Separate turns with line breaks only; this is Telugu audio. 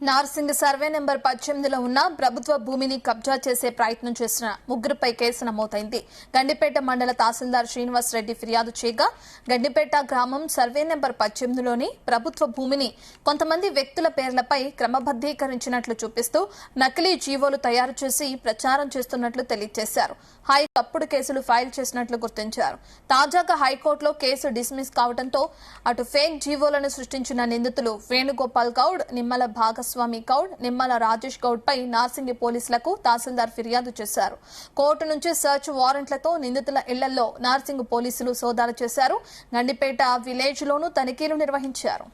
నార్సింగ్ సర్వే నెంబర్ 18లో ఉన్న ప్రభుత్వ భూమిని కబ్జా చేసే ప్రయత్నం చేసిన ముగ్గురుపై కేసు నమోదైంది. గండిపేట మండల తహసీల్దార్ శ్రీనివాస్ రెడ్డి ఫిర్యాదు చేయగా గండిపేట గ్రామం సర్వే నెంబర్ 18లోని ప్రభుత్వ భూమిని కొంతమంది వ్యక్తుల పేర్లపై క్రమబద్దీకరించినట్లు చూపిస్తూ నకిలీ జీవోలు తయారు చేసి ప్రచారం చేస్తున్నట్లు తెలియజేశారు. తప్పుడు కేసులు ఫైల్ చేసినట్లు గుర్తించారు. తాజాగా హైకోర్టులో కేసు డిస్మిస్ కావడంతో అటు ఫేక్ జీవోలను సృష్టించిన నిందితులు వేణుగోపాల్ గౌడ్, నిమ్మల భాగస్వామి గౌడ్, నిమ్మల రాజేష్ గౌడ్ పై నార్సింగి పోలీసులకు తహసీల్దార్ ఫిర్యాదు చేశారు. కోర్టు నుంచి సర్చ్ వారెంట్లతో నిందితుల ఇళ్లలో నార్సింగ్ పోలీసులు సోదాలు చేశారు. గండిపేట విలేజ్ లోనూ తనిఖీలు నిర్వహించారు.